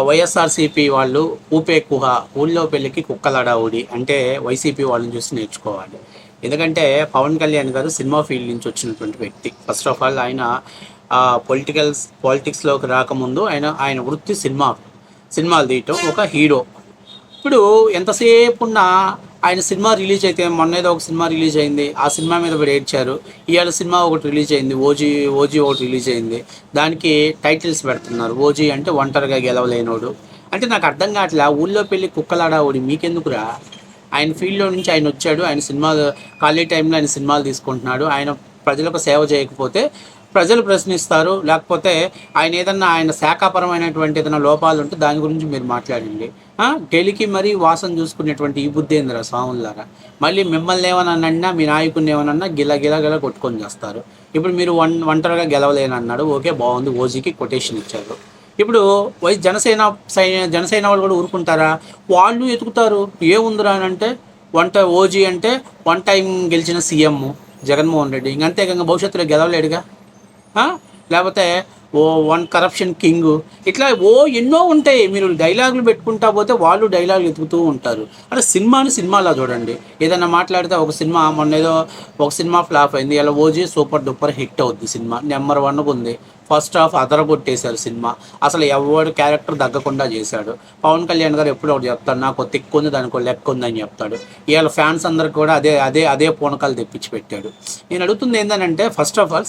వైఎస్ఆర్సీపీ వాళ్ళు ఊపే కుహ ఊళ్ళో పెళ్ళికి కుక్కలడావుడి అంటే వైసీపీ వాళ్ళని చూసి నేర్చుకోవాలి. ఎందుకంటే పవన్ కళ్యాణ్ గారు సినిమా ఫీల్డ్ నుంచి వచ్చినటువంటి వ్యక్తి. ఫస్ట్ ఆఫ్ ఆల్ ఆయన పాలిటిక్స్లోకి రాకముందు ఆయన వృత్తి సినిమాలు తీయటం, ఒక హీరో. ఇప్పుడు ఎంతసేపు ఉన్నా ఆయన సినిమా రిలీజ్ అయితే, మొన్న ఏదో ఒక సినిమా రిలీజ్ అయింది, ఆ సినిమా మీద కూడా ఏడ్చారు. ఇవాళ సినిమా ఒకటి రిలీజ్ అయింది, ఓజీ ఓజీ ఒకటి రిలీజ్ అయింది. దానికి టైటిల్స్ పెడుతున్నారు, ఓజీ అంటే ఒంటరిగా గెలవలేనోడు. అంటే నాకు అర్థం కావట్లే, ఊళ్ళో పెళ్ళి కుక్కలాడావుడి మీకెందుకురా? ఆయన ఫీల్డ్లో నుంచి ఆయన వచ్చాడు, ఆయన సినిమాలు ఖాళీ టైంలో ఆయన సినిమాలు తీసుకుంటున్నాడు. ఆయన ప్రజలకు సేవ చేయకపోతే ప్రజలు ప్రశ్నిస్తారు. లేకపోతే ఆయన శాఖాపరమైనటువంటి ఏదైనా లోపాలు ఉంటే దాని గురించి మీరు మాట్లాడండి. గెలికి మరీ వాసన చూసుకునేటువంటి ఈ బుద్ధేంద్ర స్వాములారా, మళ్ళీ మిమ్మల్ని ఏమన్నా మీ నాయకుడిని ఏమన్నా గిల కొట్టుకొని చేస్తారు. ఇప్పుడు మీరు ఒంటరిగా గెలవలేనన్నాడు, ఓకే బాగుంది, ఓజీకి కొటేషన్ ఇచ్చారు. ఇప్పుడు జనసేన వాళ్ళు కూడా ఊరుకుంటారా? వాళ్ళు ఎతుకుతారు. ఏముందిరా అని అంటే, ఓజీ అంటే వన్ టైం గెలిచిన సీఎం జగన్మోహన్ రెడ్డి, ఇంకంతేకాక భవిష్యత్తులో గెలవలేడుగా. లేకపోతే వన్ కరప్షన్ కింగ్, ఇట్లా ఎన్నో ఉంటాయి. మీరు డైలాగులు పెట్టుకుంటా పోతే వాళ్ళు డైలాగులు ఎతుకుతూ ఉంటారు. అంటే సినిమాలా చూడండి. ఏదైనా మాట్లాడితే మొన్న ఏదో ఒక సినిమా ఫ్లాప్ అయింది, ఇలా ఓజీ సూపర్ డూపర్ హిట్ అవుద్ది. సినిమా నెంబర్ 1 ఉంది. ఫస్ట్ హాఫ్ అదరగొట్టేశారు సినిమా. అసలు ఎవడు క్యారెక్టర్ తగ్గకుండా చేశాడు. పవన్ కళ్యాణ్ గారు ఎప్పుడు ఒకటి చెప్తాడు, నాకు తిక్కు ఉంది, దానికి లెక్క ఉందని చెప్తాడు. ఇవాళ ఫ్యాన్స్ అందరికి కూడా అదే పూనకాలు తెప్పించి పెట్టాడు. నేను అడుగుతుంది ఏంటంటే, ఫస్ట్ ఆఫ్ ఆల్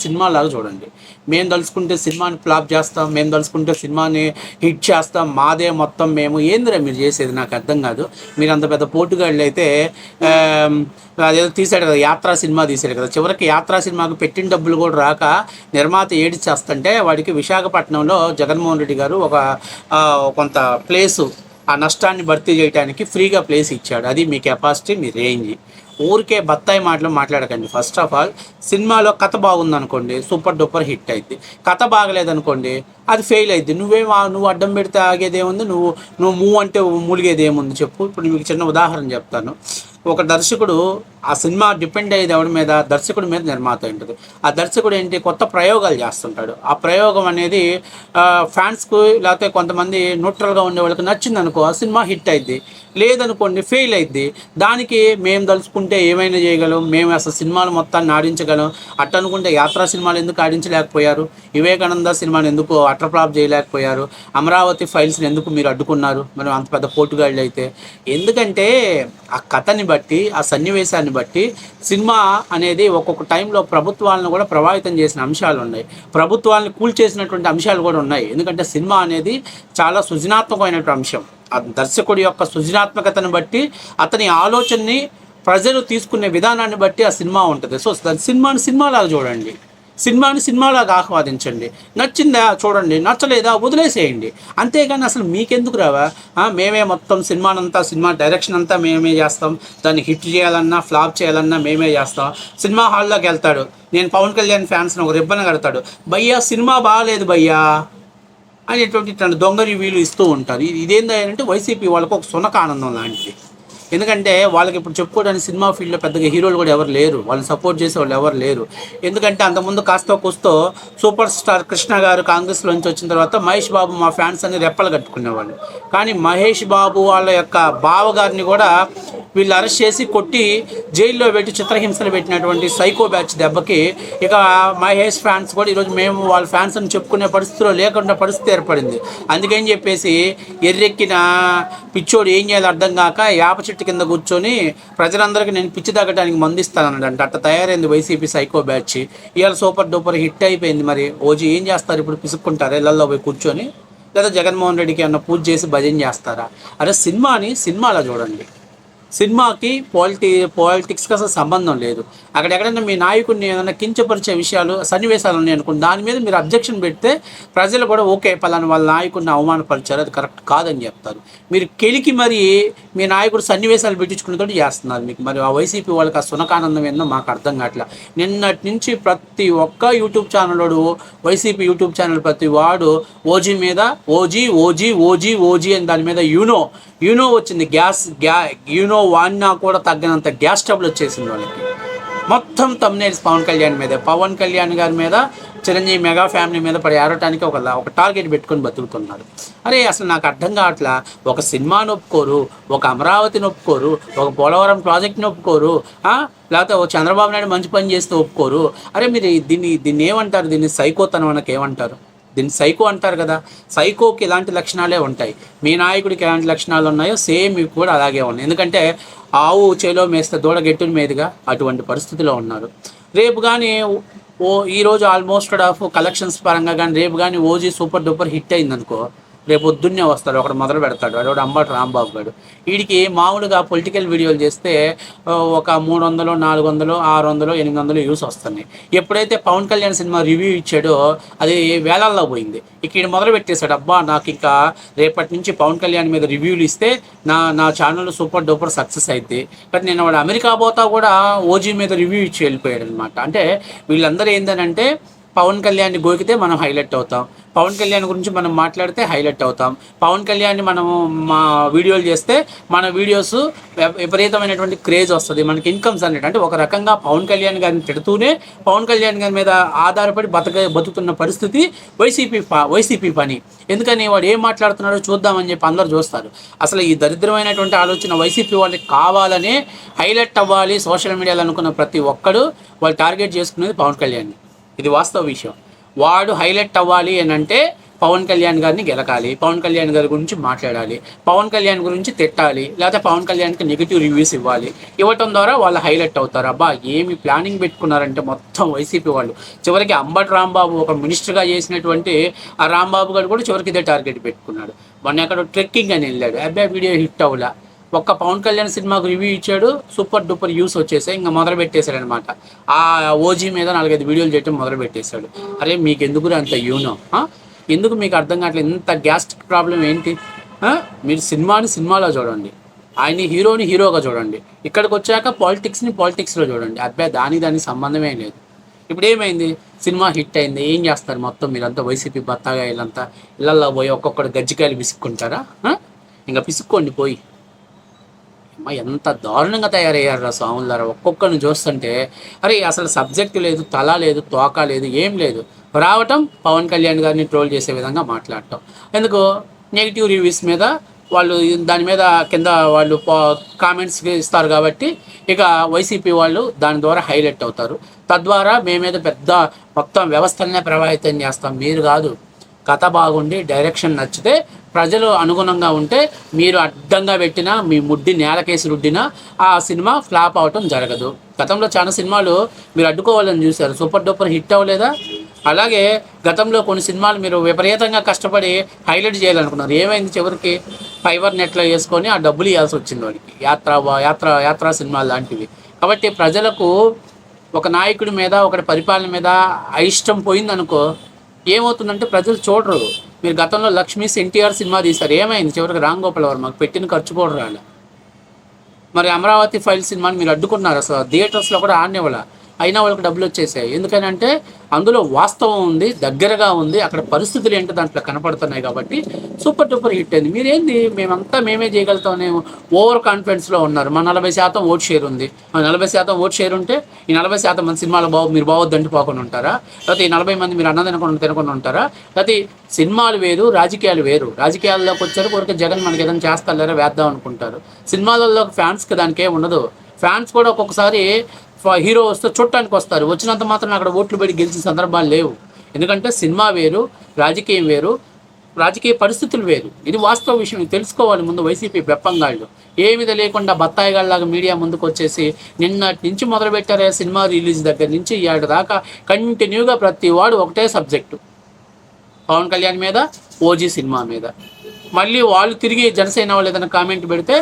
సినిమాలాగా చూడండి. మేము తలుచుకుంటే సినిమాని ఫ్లాప్ చేస్తాం, మేము తలుచుకుంటే సినిమాని హిట్ చేస్తాం, మాదే మొత్తం మేము. ఏందిరా మీరు చేసేది? నాకు అర్థం కాదు. మీరు అంత పెద్ద పోటుగాళ్ళు అయితే అదేదో తీసాడు కదా, యాత్రా సినిమా తీసాడు కదా, చివరికి యాత్రా సినిమాకు పెట్టిన డబ్బులు కూడా రాక నిర్మాత చేస్తుంటే వాడికి విశాఖపట్నంలో జగన్మోహన్ రెడ్డి గారు ఒక కొంత ప్లేసు, ఆ నష్టాన్ని భర్తీ చేయడానికి ఫ్రీగా ప్లేస్ ఇచ్చాడు. అది మీ కెపాసిటీ, మీ రేంజ్. ఊరికే బత్తాయి మాటలు మాట్లాడకండి. ఫస్ట్ ఆఫ్ ఆల్ సినిమాలో కథ బాగుందనుకోండి, సూపర్ డూపర్ హిట్ అయింది. కథ బాగలేదనుకోండి, అది ఫెయిల్ అయింది. నువ్వు అడ్డం పెడితే ఆగేదేముంది? నువ్వు మూవ్ అంటే మూలిగేది ఏముంది చెప్పు. ఇప్పుడు మీకు చిన్న ఉదాహరణ చెప్తాను. ఒక దర్శకుడు, ఆ సినిమా డిపెండ్ అయ్యేది ఎవరి మీద? దర్శకుడి మీద నిర్మాత ఉంటుంది. ఆ దర్శకుడు ఏంటి, కొత్త ప్రయోగాలు చేస్తుంటాడు. ఆ ప్రయోగం అనేది ఫ్యాన్స్కు లేకపోతే కొంతమంది న్యూట్రల్గా ఉండే వాళ్ళకి నచ్చింది అనుకో, ఆ సినిమా హిట్ అయింది. లేదనుకోండి ఫెయిల్ అయింది. దానికి మేము తలుచుకుంటే ఏమైనా చేయగలం, మేము అసలు సినిమాలు మొత్తాన్ని ఆడించగలం. అట్ట అనుకుంటే యాత్రా సినిమాలు ఎందుకు ఆడించలేకపోయారు? వివేకానంద సినిమాని ఎందుకు అట్రప్లాప్ చేయలేకపోయారు? అమరావతి ఫైల్స్ని ఎందుకు మీరు అడ్డుకున్నారు? మనం అంత పెద్ద పోటుగాళ్ళు అయితే. ఎందుకంటే ఆ కథని బట్టి, ఆ సన్నివేశాన్ని బట్టి సినిమా అనేది ఒక్కొక్క టైంలో ప్రభుత్వాలను కూడా ప్రభావితం చేసిన అంశాలు ఉన్నాయి, ప్రభుత్వాలను కూల్చేసినటువంటి అంశాలు కూడా ఉన్నాయి. ఎందుకంటే సినిమా అనేది చాలా సృజనాత్మకమైనటువంటి అంశం. ఆ దర్శకుడి యొక్క సృజనాత్మకతను బట్టి, అతని ఆలోచనని ప్రజలు తీసుకునే విధానాన్ని బట్టి ఆ సినిమా ఉంటుంది. సో సినిమాలాగా చూడండి, సినిమాలాగా ఆహ్వాదించండి. నచ్చిందా చూడండి, నచ్చలేదా వదిలేసేయండి. అంతేగాని అసలు మీకెందుకు రావా? మేమే మొత్తం సినిమా డైరెక్షన్ అంతా మేమే చేస్తాం, దాన్ని హిట్ చేయాలన్నా ఫ్లాప్ చేయాలన్నా మేమే చేస్తాం. సినిమా హాల్లోకి వెళ్తాడు, నేను పవన్ కళ్యాణ్ ఫ్యాన్స్ని ఒక రిబ్బన్ కడతాడు, భయ్యా సినిమా బాగాలేదు భయ్యా అనేటువంటి దొంగ రివ్యూలు ఇస్తూ ఉంటారు. ఇదేంటంటే వైసీపీ వాళ్ళకు ఒక సునక ఆనందం లాంటిది. ఎందుకంటే వాళ్ళకి ఇప్పుడు చెప్పుకోవడానికి సినిమా ఫీల్డ్లో పెద్దగా హీరోలు కూడా ఎవరు లేరు, వాళ్ళని సపోర్ట్ చేసే వాళ్ళు ఎవరు లేరు. ఎందుకంటే అంతకుముందు కూస్తో సూపర్ స్టార్ కృష్ణ గారు కాంగ్రెస్లోంచి వచ్చిన తర్వాత మహేష్ బాబు మా ఫ్యాన్స్ అని రెప్పలు కట్టుకునేవాళ్ళు. కానీ మహేష్ బాబు వాళ్ళ యొక్క బావగారిని కూడా వీళ్ళు అరెస్ట్ చేసి కొట్టి జైల్లో పెట్టి చిత్రహింసలు పెట్టినటువంటి సైకో బ్యాచ్ దెబ్బకి ఇక మహేష్ ఫ్యాన్స్ కూడా ఈరోజు మేము వాళ్ళ ఫ్యాన్స్ అని చెప్పుకునే పరిస్థితిలో లేకుండా పరిస్థితి ఏర్పడింది. అందుకని చెప్పేసి ఎర్రెక్కిన పిచ్చోడు ఏం చేయాలో అర్థం కాక యాప చెట్టు కింద కూర్చొని ప్రజలందరికీ నేను పిచ్చి తగ్గడానికి మందిస్తానంటే అట్ట తయారైంది వైసీపీ సైకో బ్యాచ్. ఇవాళ సూపర్ డూపర్ హిట్ అయిపోయింది. మరి ఓజీ ఏం చేస్తారు ఇప్పుడు? పిసుక్కుంటారా ఇళ్లలో పోయి కూర్చొని? లేదా జగన్మోహన్ రెడ్డికి ఏమన్నా పూజ చేసి భజన చేస్తారా? అరే సినిమాలా చూడండి. సినిమాకి పాలిటిక్స్కి అసలు సంబంధం లేదు. అక్కడెక్కడైనా మీ నాయకుడిని ఏదైనా కించపరిచే సన్నివేశాలు ఉన్నాయి అనుకోండి, దాని మీద మీరు అబ్జెక్షన్ పెడితే ప్రజలు కూడా ఓకే పలానా వాళ్ళ నాయకుడిని అవమానపరిచారు, అది కరెక్ట్ కాదని చెప్తారు. మీరు కెలికి మరి మీ నాయకుడు సన్నివేశాలు పెట్టించుకునేతో చేస్తున్నారు. మీకు మరి ఆ వైసీపీ వాళ్ళకి ఆ సునకానందం ఏందో మాకు అర్థం కావట్లేదు. నిన్నటి నుంచి ప్రతి ఒక్క YouTube channel, YCP YouTube channel ప్రతి వాడు ఓజీ మీద ఓజీ అని దాని మీద యూనో వచ్చింది. యూనో వాడినా కూడా తగ్గినంత గ్యాస్ ట్రబుల్ వచ్చేసింది వాళ్ళకి. మొత్తం థంబ్నెయిల్స్ పవన్ కళ్యాణ్ గారి మీద చిరంజీవి మెగా ఫ్యామిలీ మీద పడి ఏడటానికి ఒక టార్గెట్ పెట్టుకొని బతుకుతున్నారు. అరే అసలు నాకు అర్థం కావట్లా. ఒక సినిమాని ఒప్పుకోరు, ఒక అమరావతిని ఒప్పుకోరు, ఒక పోలవరం ప్రాజెక్ట్ని ఒప్పుకోరు, లేకపోతే ఓ చంద్రబాబు నాయుడు మంచి పని చేస్తే ఒప్పుకోరు. అరే మీరు దీన్ని ఏమంటారు? దీన్ని సైకోతనం అనకి ఏమంటారు? దీన్ని సైకో అంటారు కదా. సైకోకి ఇలాంటి లక్షణాలే ఉంటాయి. మీ నాయకుడికి ఎలాంటి లక్షణాలు ఉన్నాయో సేమ్ ఇవి కూడా అలాగే ఉన్నాయి. ఎందుకంటే ఆవు చేలో మేస్తే దూడ గెట్టుని మీదుగా అటువంటి పరిస్థితిలో ఉన్నారు. రేపు కానీ ఈరోజు ఆల్మోస్ట్ ఆఫ్ కలెక్షన్స్ పరంగా కానీ రేపు కానీ ఓజీ సూపర్ డూపర్ హిట్ అయిందనుకో, రేపు పొద్దున్నే వస్తాడు ఒకడు మొదలు పెడతాడు. అదొకటి అంబటి రాంబాబు గారు. వీడికి మామూలుగా పొలిటికల్ వీడియోలు చేస్తే ఒక 300, 400, 600, 800 వ్యూస్ వస్తున్నాయి. ఎప్పుడైతే పవన్ కళ్యాణ్ సినిమా రివ్యూ ఇచ్చాడో అది వేలల్లో పోయింది. ఇక్కడ మొదలు పెట్టేశాడు, అబ్బా నాకు ఇంకా రేపటి నుంచి పవన్ కళ్యాణ్ మీద రివ్యూలు ఇస్తే నా ఛానల్ సూపర్ డూపర్ సక్సెస్ అయింది. కానీ నేను వాడు అమెరికా పోతా కూడా ఓజీ మీద రివ్యూ ఇచ్చి వెళ్ళిపోయాడు అనమాట. అంటే వీళ్ళందరూ ఏంటంటే పవన్ కళ్యాణ్ని గోకితే మనం హైలైట్ అవుతాం, పవన్ కళ్యాణ్ గురించి మనం మాట్లాడితే హైలైట్ అవుతాం, పవన్ కళ్యాణ్ని మనము మా వీడియోలు చేస్తే మన వీడియోస్ విపరీతమైనటువంటి క్రేజ్ వస్తుంది, మనకి ఇన్కమ్స్ అనేటి. అంటే ఒక రకంగా పవన్ కళ్యాణ్ గారిని తిడుతూనే పవన్ కళ్యాణ్ గారి మీద ఆధారపడి బతుకుతున్న పరిస్థితి వైసీపీ పని. ఎందుకని వాడు ఏం మాట్లాడుతున్నాడో చూద్దామని చెప్పి అందరూ చూస్తారు. అసలు ఈ దరిద్రమైనటువంటి ఆలోచన వైసీపీ వాళ్ళకి కావాలనే హైలైట్ అవ్వాలి సోషల్ మీడియాలో అనుకున్న ప్రతి ఒక్కడు వాళ్ళు టార్గెట్ చేసుకునేది పవన్ కళ్యాణ్. ఇది వాస్తవ విషయం. వాడు హైలైట్ అవ్వాలి అని అంటే పవన్ కళ్యాణ్ గారిని గెలకాలి, పవన్ కళ్యాణ్ గారి గురించి మాట్లాడాలి, పవన్ కళ్యాణ్ గురించి తిట్టాలి, లేకపోతే పవన్ కళ్యాణ్కి నెగిటివ్ రివ్యూస్ ఇవ్వటం ద్వారా వాళ్ళు హైలైట్ అవుతారు. అబ్బా ఏమి ప్లానింగ్ పెట్టుకున్నారంటే మొత్తం వైసీపీ వాళ్ళు. చివరికి అంబటి రాంబాబు ఒక మినిస్టర్గా చేసినటువంటి ఆ రాంబాబు గారు కూడా చివరికి ఇదే టార్గెట్ పెట్టుకున్నాడు. మొన్న ఎక్కడ ట్రెక్కింగ్ అని వెళ్ళాడు, అబ్బాయి వీడియో హిట్ అవ్వలా. ఒక్క పవన్ కళ్యాణ్ సినిమాకు రివ్యూ ఇచ్చాడు, సూపర్ డూపర్ యూస్ వచ్చేసాయి, ఇంకా మొదలు పెట్టేశాడు అనమాట. ఆ ఓజీ మీద 4-5 వీడియోలు చేయడం మొదలు పెట్టేశాడు. అరే మీకు ఎందుకు అంత యూనో, ఎందుకు మీకు అర్థం కావట్లేదు? ఇంత గ్యాస్ట్రిక్ ప్రాబ్లం ఏంటి? మీరు సినిమాలో చూడండి, ఆయన హీరోగా చూడండి, ఇక్కడికి వచ్చాక పాలిటిక్స్లో చూడండి. అబ్బాయి దానికి సంబంధమే లేదు. ఇప్పుడు ఏమైంది? సినిమా హిట్ అయింది, ఏం చేస్తారు మొత్తం మీరంతా వైసీపీ బత్తాగా వీళ్ళంతా ఇళ్ళల్లో పోయి ఒక్కొక్కడు గజ్జికాయలు పిసుక్కుంటారా? ఇంకా పిసుక్కోండి పోయి. ఎంత దారుణంగా తయారయ్యారు స్వాములారా. ఒక్కొక్కరిని చూస్తుంటే అరే అసలు సబ్జెక్టు లేదు, తల లేదు, తోక లేదు, ఏం లేదు. రావటం పవన్ కళ్యాణ్ గారిని ట్రోల్ చేసే విధంగా మాట్లాడటం. ఎందుకు? నెగిటివ్ రివ్యూస్ మీద వాళ్ళు దాని మీద కింద వాళ్ళు కామెంట్స్ ఇస్తారు కాబట్టి ఇక వైసీపీ వాళ్ళు దాని ద్వారా హైలైట్ అవుతారు. తద్వారా మేమేదో పెద్ద మొత్తం వ్యవస్థలనే ప్రభావితం చేస్తాం. మీరు కాదు, కథ బాగుండి డైరెక్షన్ నచ్చితే ప్రజలు అనుగుణంగా ఉంటే మీరు అడ్డంగా పెట్టినా మీ ముడ్డి నేలకేసి రుడ్డినా ఆ సినిమా ఫ్లాప్ అవటం జరగదు. గతంలో చాలా సినిమాలు మీరు అడ్డుకోవాలని చూశారు, సూపర్ డూపర్ హిట్ అవ్వలేదా? అలాగే గతంలో కొన్ని సినిమాలు మీరు విపరీతంగా కష్టపడి హైలైట్ చేయాలనుకున్నారు, ఏమైంది? చివరికి ఫైబర్ నెట్లో వేసుకొని ఆ డబ్బులు ఇవ్వాల్సి వచ్చింది వాడికి. యాత్రా సినిమాలు లాంటివి. కాబట్టి ప్రజలకు ఒక నాయకుడి మీద ఒకటి పరిపాలన మీద అయిష్టం పోయిందనుకో, ఏమవుతుందంటే ప్రజలు చూడరు. మీరు గతంలో లక్ష్మీ ఎన్టీఆర్ సినిమా తీశారు, ఏమైంది? చివరికి రామ్ గోపాల్ వర్మకు పెట్టిన ఖర్చు కూడా రాలే. మరి అమరావతి ఫైల్ సినిమాని మీరు అడ్డుకున్నారు, అసలు థియేటర్స్లో కూడా ఆడనివ్వాల, అయినా వాళ్ళకి డబ్బులు వచ్చేసాయి. ఎందుకనంటే అందులో వాస్తవం ఉంది, దగ్గరగా ఉంది, అక్కడ పరిస్థితులు ఏంటో దాంట్లో కనపడుతున్నాయి కాబట్టి సూపర్ డూపర్ హిట్ అయింది. మీరేంది మేమే చేయగలుగుతామని ఓవర్ కాన్ఫిడెన్స్లో ఉన్నారు. మా 40% ఓట్ షేర్ ఉంది. 40% ఓట్ షేర్ ఉంటే ఈ 40% మంది సినిమాలు మీరు బాగొద్దంటే పోకుండా ఉంటారా? లేకపోతే ఈ 40 మంది మీరు అన్నం తినకుండా ఉంటారా? లేకపోతే సినిమాలు వేరు, రాజకీయాలు వేరు. రాజకీయాల్లోకి వచ్చారు కొరకు జగన్ మనకి ఏదైనా చేస్తారా వేద్దాం అనుకుంటారు. సినిమాలలో ఫ్యాన్స్కి దానికి ఏమి ఉండదు. ఫ్యాన్స్ కూడా ఒక్కొక్కసారి హీరో వస్తే చూడటానికి వస్తారు, వచ్చినంత మాత్రం అక్కడ ఓట్లు పెట్టి గెలిచిన సందర్భాలు లేవు. ఎందుకంటే సినిమా వేరు, రాజకీయం వేరు, రాజకీయ పరిస్థితులు వేరు. ఇది వాస్తవ విషయం, తెలుసుకోవాలి ముందు. వైసీపీ బెప్పంగాళ్ళు ఏమిది లేకుండా బత్తాయిగాళ్ళలాగా మీడియా ముందుకు వచ్చేసి నిన్నటి నుంచి మొదలుపెట్టారే, సినిమా రిలీజ్ దగ్గర నుంచి ఇవాటి దాకా కంటిన్యూగా ప్రతి వాడు ఒకటే సబ్జెక్టు, పవన్ కళ్యాణ్ మీద, ఓజీ సినిమా మీద. మళ్ళీ వాళ్ళు తిరిగి జనసేన వాళ్ళు ఏదైనా కామెంట్ పెడితే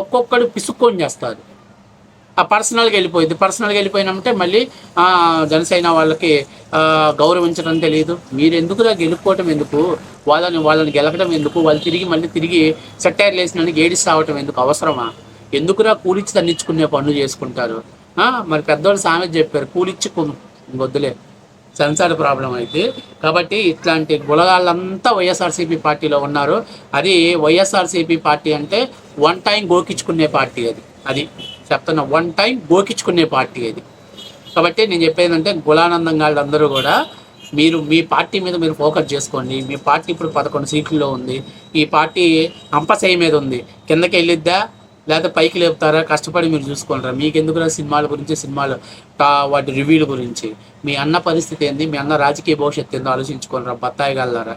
ఒక్కొక్కడు పిసుక్కొని చేస్తారు. ఆ పర్సనల్గా వెళ్ళిపోయినామంటే మళ్ళీ జనసేన వాళ్ళకి గౌరవించడం తెలియదు. మీరు ఎందుకులా గెలుపుకోవటం ఎందుకు? వాళ్ళని గెలకడం ఎందుకు? వాళ్ళు తిరిగి సెట్టైర్లు వేసినందుకు ఏడిసి రావటం ఎందుకు? అవసరమా? ఎందుకురా కూలిచ్చి తన్నించుకునే పనులు చేసుకుంటారు? మరి పెద్దవాళ్ళు సామెత చెప్పారు, కూలిచ్చి వద్దులే, సెన్సార్ ప్రాబ్లం అయితే. కాబట్టి ఇట్లాంటి గులగాళ్ళంతా వైఎస్ఆర్సీపీ పార్టీలో ఉన్నారు. అది వైఎస్ఆర్సీపీ పార్టీ అంటే వన్ టైం గోకించుకునే పార్టీ. అది చెప్తున్నా, వన్ టైం గోకించుకునే పార్టీ అది. కాబట్టి నేను చెప్పేది అంటే గులానందం గాళ్ళు అందరూ కూడా మీరు మీ పార్టీ మీద మీరు ఫోకస్ చేసుకోండి. మీ పార్టీ ఇప్పుడు 11 సీట్లలో ఉంది. ఈ పార్టీ అంపశయ్య మీద ఉంది. కిందకి వెళ్ళిద్దా లేకపోతే పైకి లేపుతారా? కష్టపడి మీరు చూసుకుంటారా? మీకు ఎందుకురా సినిమాల గురించి, సినిమాలు వాటి రివ్యూల గురించి? మీ అన్న పరిస్థితి ఏంది? మీ అన్న రాజకీయ భవిష్యత్తు ఏందో ఆలోచించుకోనరా బత్తాయి గల్లారా.